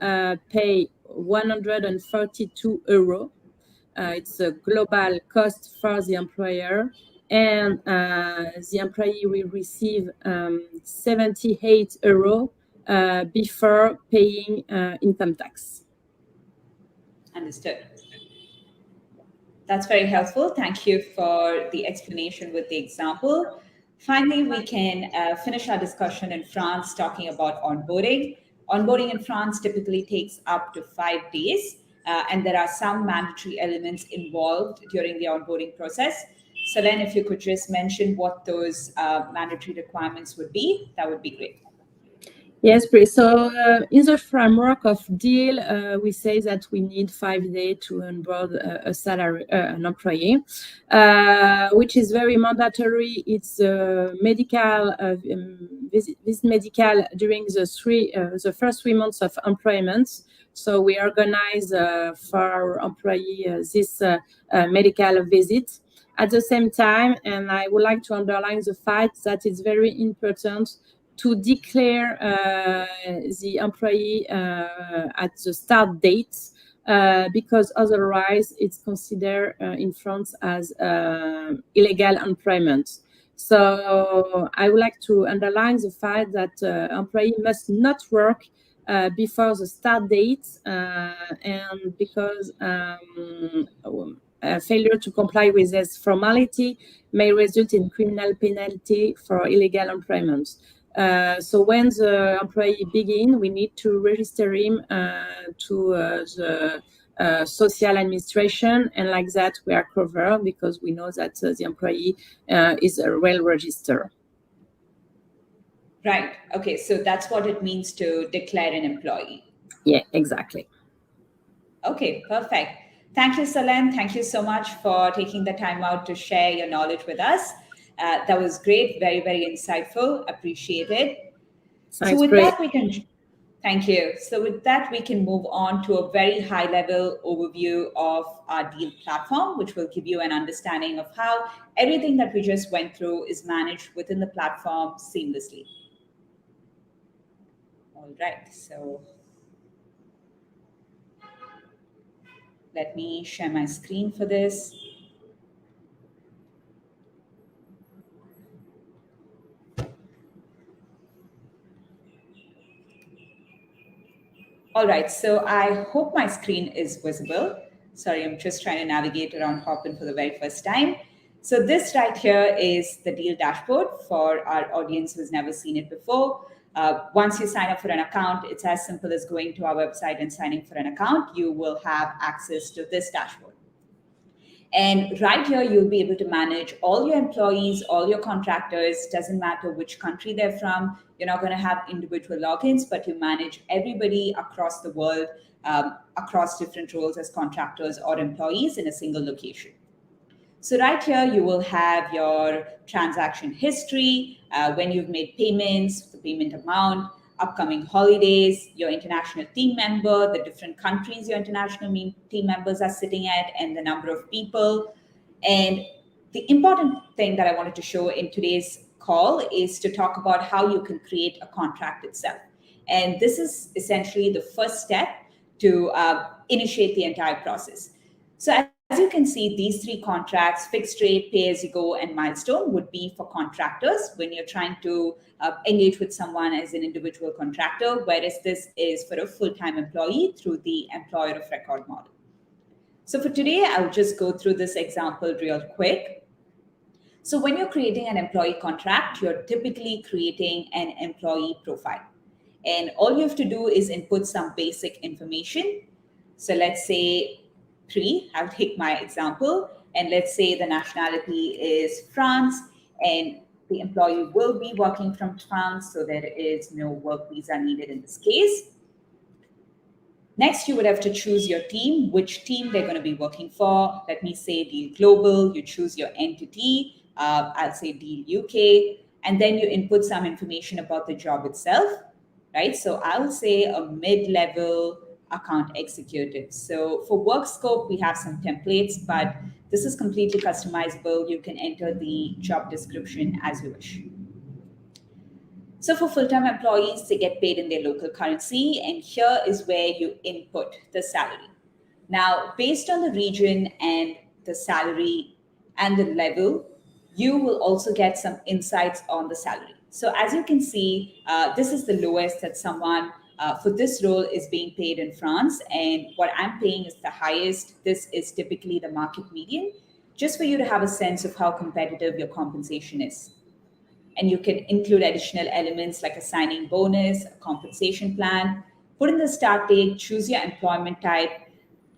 pay 142 euro. It's a global cost for the employer, and the employee will receive 78 euro before paying income tax. Understood. That's very helpful. Thank you for the explanation with the example. Finally, we can finish our discussion in France talking about onboarding. Onboarding in France typically takes up to 5 days, and there are some mandatory elements involved during the onboarding process. So then if you could just mention what those mandatory requirements would be, that would be great. Yes, please. So in the framework of Deel, we say that we need 5 days to onboard an employee, which is very mandatory. It's medical medical during the first 3 months of employment. So we organize for our employee this medical visit. At the same time, and I would like to underline the fact that it's very important to declare the employee at the start date, because otherwise it's considered in France as illegal employment. So I would like to underline the fact that employee must not work before the start date, and because failure to comply with this formality may result in criminal penalty for illegal employment. So when the employee begins, we need to register him to the social administration, and like that we are covered because we know that the employee is well registered. Right. Okay. So that's what it means to declare an employee. Yeah, exactly. Okay, perfect. Thank you, Salen. Thank you so much for taking the time out to share your knowledge with us. That was great, very, very insightful. Appreciate it. So Thanks, with Pri. that, we can, thank you. So with that, we can move on to a very high level overview of our Deel platform, which will give you an understanding of how everything that we just went through is managed within the platform seamlessly. All right, so let me share my screen for this. All right, so I hope my screen is visible. Sorry, I'm just trying to navigate around Hopin for the very first time. So this right here is the Deel dashboard for our audience who's never seen it before. Once you sign up for an account, it's as simple as going to our website and signing for an account. You will have access to this dashboard. And right here, you'll be able to manage all your employees, all your contractors, doesn't matter which country they're from. You're not going to have individual logins, but you manage everybody across the world, across different roles as contractors or employees in a single location. So right here, you will have your transaction history, when you've made payments, the payment amount, upcoming holidays, your international team member, the different countries your international team members are sitting at, and the number of people. And the important thing that I wanted to show in today's call is to talk about how you can create a contract itself. And this is essentially the first step to initiate the entire process. So as you can see, these three contracts, fixed rate, pay-as-you-go, and milestone, would be for contractors when you're trying to engage with someone as an individual contractor, whereas this is for a full-time employee through the employer of record model. So for today, I'll just go through this example real quick. So when you're creating an employee contract, you're typically creating an employee profile. And all you have to do is input some basic information. So let's say I'll take my example, and let's say the nationality is France, and the employee will be working from France, so there is no work visa needed in this case. Next, you would have to choose your team, which team they're going to be working for. Let me say Deel Global. You choose your entity. I'll say Deel UK, and then you input some information about the job itself, right? So I'll say a mid-level account executive. So for work scope, we have some templates, but this is completely customizable. You can enter the job description as you wish. So for full-time employees, they get paid in their local currency, and here is where you input the salary. Now, based on the region and the salary and the level, you will also get some insights on the salary. So as you can see, this is the lowest that someone for this role is being paid in France, and what I'm paying is the highest. This is typically the market median, just for you to have a sense of how competitive your compensation is. And you can include additional elements like a signing bonus, a compensation plan, put in the start date, choose your employment type.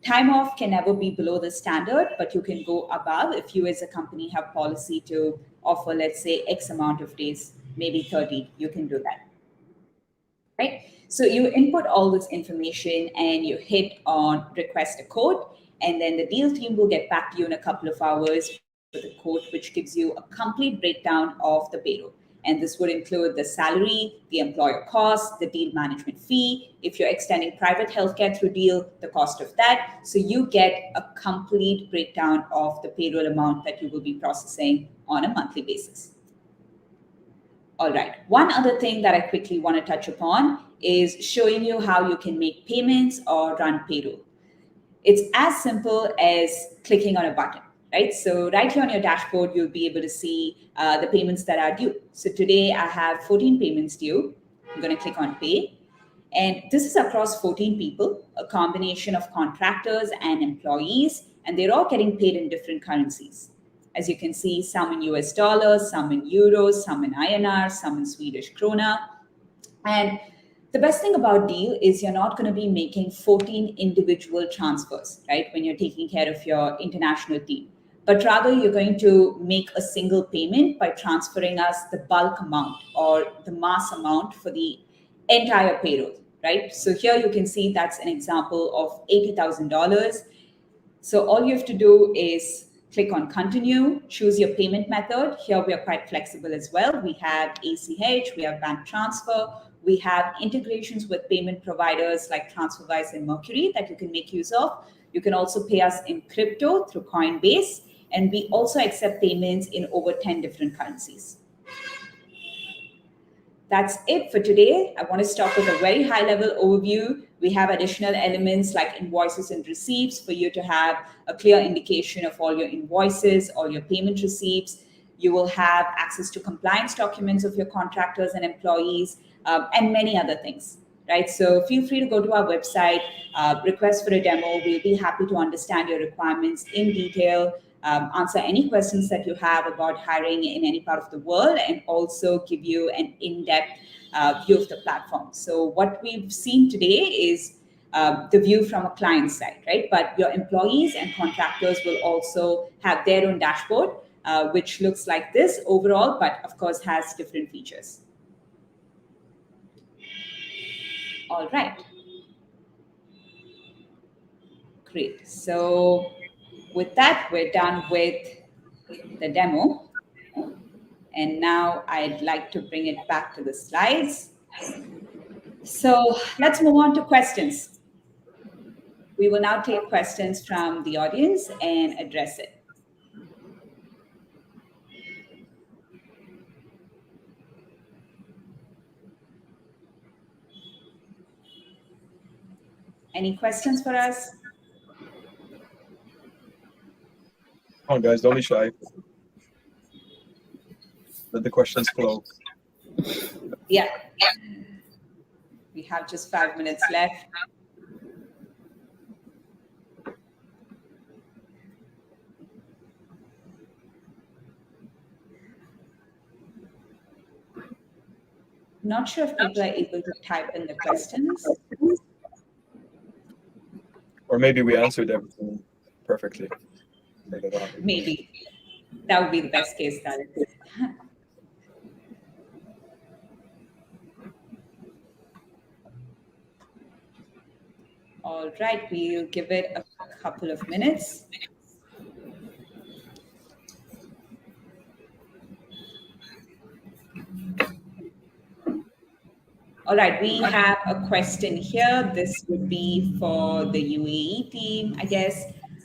Time off can never be below the standard, but you can go above if you as a company have policy to offer, let's say, X amount of days, maybe 30, you can do that. Right? So you input all this information and you hit on request a quote, and then the Deel team will get back to you in a couple of hours with a quote which gives you a complete breakdown of the payroll. And this would include the salary, the employer cost, the Deel management fee. If you're extending private healthcare through Deel, the cost of that. So you get a complete breakdown of the payroll amount that you will be processing on a monthly basis. All right, one other thing that I quickly want to touch upon is showing you how you can make payments or run payroll. It's as simple as clicking on a button, right? So right here on your dashboard, you'll be able to see the payments that are due. So today I have 14 payments due. I'm going to click on pay. And this is across 14 people, a combination of contractors and employees, and they're all getting paid in different currencies. As you can see, some in US dollars, some in euros, some in INR, some in Swedish krona. And the best thing about Deel is you're not going to be making 14 individual transfers, right, when you're taking care of your international team. But rather, you're going to make a single payment by transferring us the bulk amount or the mass amount for the entire payroll, right? So here you can see that's an example of $80,000. So all you have to do is click on continue, choose your payment method. Here we are quite flexible as well. We have ACH, we have bank transfer, we have integrations with payment providers like TransferWise and Mercury that you can make use of. You can also pay us in crypto through Coinbase, and we also accept payments in over 10 different currencies. That's it for today. I want to start with a very high-level overview. We have additional elements like invoices and receipts for you to have a clear indication of all your invoices, all your payment receipts. You will have access to compliance documents of your contractors and employees, and many other things, right? So feel free to go to our website, request for a demo. We'll be happy to understand your requirements in detail, answer any questions that you have about hiring in any part of the world, and also give you an in-depth view of the platform. So what we've seen today is the view from a client side, right? But your employees and contractors will also have their own dashboard, which looks like this overall, but of course has different features. All right. Great. So with that, we're done with the demo. And now I'd like to bring it back to the slides. So let's move on to questions. We will now take questions from the audience and address it. Any questions for us? Come on, guys, don't be shy. Let the questions flow. Yeah. We have just 5 minutes left. Not sure if people are able to type in the questions. Or maybe we answered everything perfectly. Maybe. That would be the best case study. All right, we'll give it a couple of minutes. All right, we have a question here. This would be for the UAE team, I guess.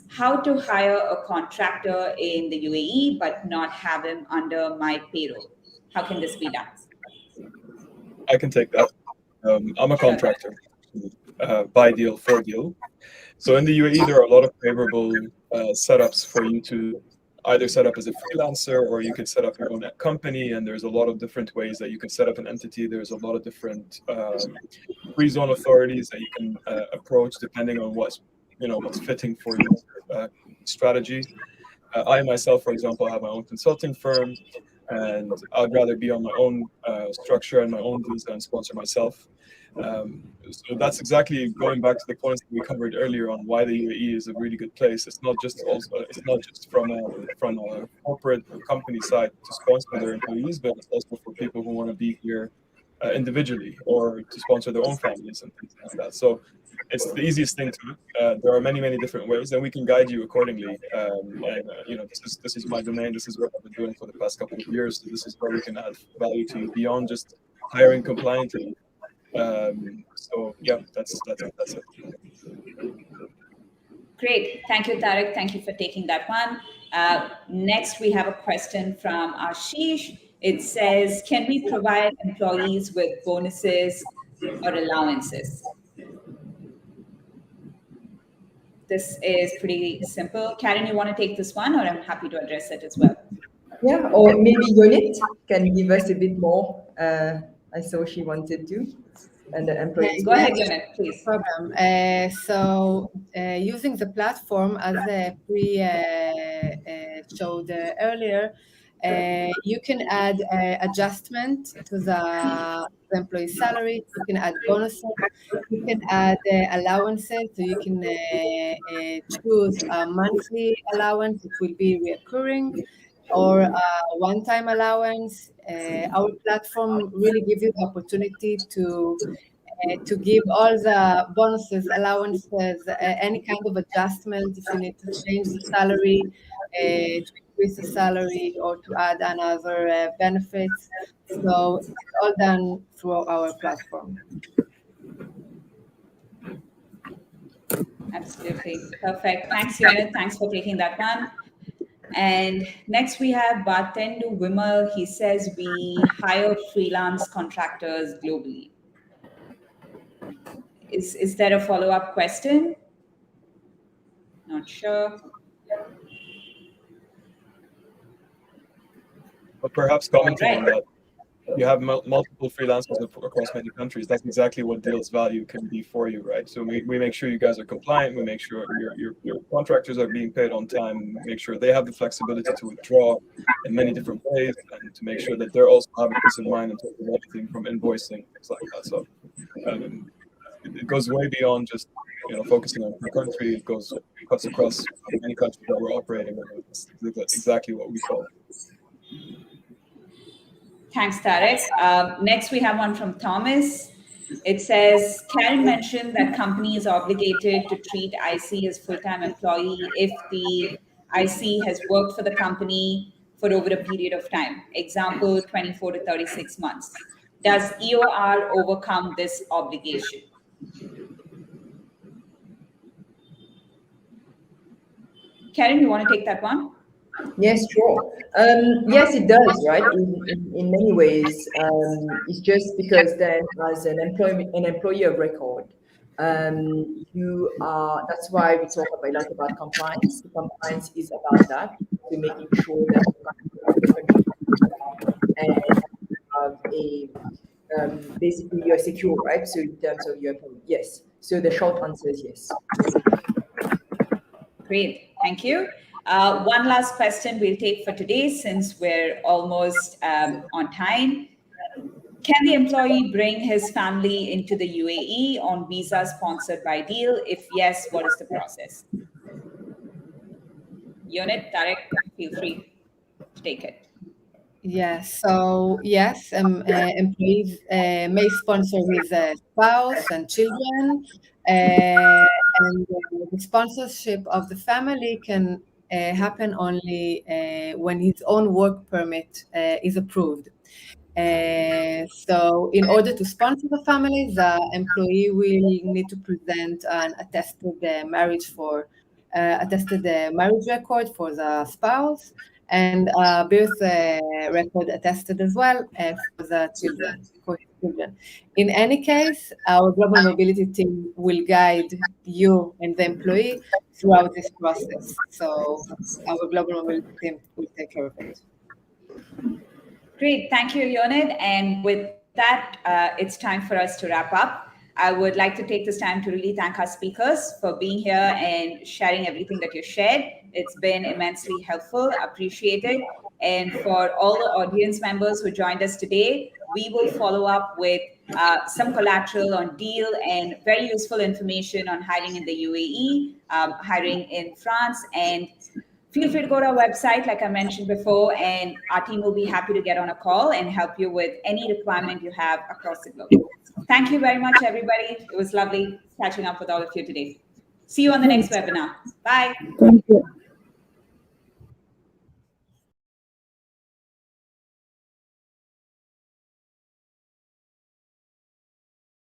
How to hire a contractor in the UAE but not have him under my payroll? How can this be done? I can take that. I'm a contractor by Deel for Deel. So in the UAE, there are a lot of favorable setups for you to either set up as a freelancer, or you could set up your own company. And there's a lot of different ways that you can set up an entity. There's a lot of different free zone authorities that you can approach depending on what's fitting for your strategy. I myself, for example, have my own consulting firm, and I'd rather be on my own structure and my own visa and sponsor myself. So that's exactly going back to the points that we covered earlier on why the UAE is a really good place. It's not just from a corporate company side to sponsor their employees, but it's also for people who want to be here individually or to sponsor their own families and things like that. So it's the easiest thing to do. There are many different ways, and we can guide you accordingly. This is my domain. This is what I've been doing for the past couple of years. So this is where we can add value to you beyond just hiring compliantly. So yeah, that's it. Great. Thank you, Tarek. Thank you for taking that one. Next, we have a question from Ashish. It says, can we provide employees with bonuses or allowances? This is pretty simple. Karen, you want to take this one, or I'm happy to address it as well? Yeah, or maybe Yonit can give us a bit more. I saw she wanted to. And the employees. Go ahead, Yonit, please. No problem. So using the platform as we showed earlier, you can add adjustment to the employee salary. You can add bonuses. You can add allowances. So you can choose a monthly allowance. It will be recurring, or a one-time allowance. Our platform really gives you the opportunity to to give all the bonuses, allowances, any kind of adjustment if you need to change the salary, to increase the salary, or to add another benefits. So it's all done through our platform. Absolutely. Perfect. Thanks, Yonit. Thanks for taking that one. And next we have Bartendu Vimal. He says we hire freelance contractors globally. Is there a follow-up question? Not sure. But perhaps commenting on Right. that, you have multiple freelancers across many countries. That's exactly what Deel's value can be for you, right? So we make sure you guys are compliant. We make sure your contractors are being paid on time. Make sure they have the flexibility to withdraw in many different ways, and to make sure that they're also having peace of mind in terms of everything from invoicing, things like that. So it goes way beyond just focusing on the country. It cuts across many countries that we're operating in. It's exactly what we call. Thanks, Tarek. Next, we have one from Thomas. It says, Karen mentioned that company is obligated to treat IC as full-time employee if the IC has worked for the company for over a period of time. Example, 24 to 36 months. Does EOR overcome this obligation? Karen, you want to take that one? Yes, sure. Yes, it does, right? In many ways, it's just because then, as an employee of record, you are. That's why we talk a lot about compliance. Compliance is about that, to making sure that and have basically you're secure, right? So in terms of your employee, yes. So the short answer is yes. Great, thank you. One last question we'll take for today, since we're almost on time. Can the employee bring his family into the UAE on visa sponsored by Deel? If yes, what is the process? Yonit, Tarek, feel free to take it. Yes, so yes, employees may sponsor with spouse and children, and the sponsorship of the family can happen only when his own work permit is approved. So in order to sponsor the family, the employee will need to present an attested marriage record for the spouse, and birth record attested as well for the children. In any case, our global mobility team will guide you and the employee throughout this process. So our global mobility team will take care of it. Great, thank you, Yonit. And with that, it's time for us to wrap up. I would like to take this time to really thank our speakers for being here and sharing everything that you shared. It's been immensely helpful, appreciated. And for all the audience members who joined us today, we will follow up with some collateral on Deel and very useful information on hiring in the UAE, hiring in France, and feel free to go to our website, like I mentioned before, and our team will be happy to get on a call and help you with any requirement you have across the globe. Thank you very much, everybody. It was lovely catching up with all of you today. See you on the next webinar. Bye. Thank you.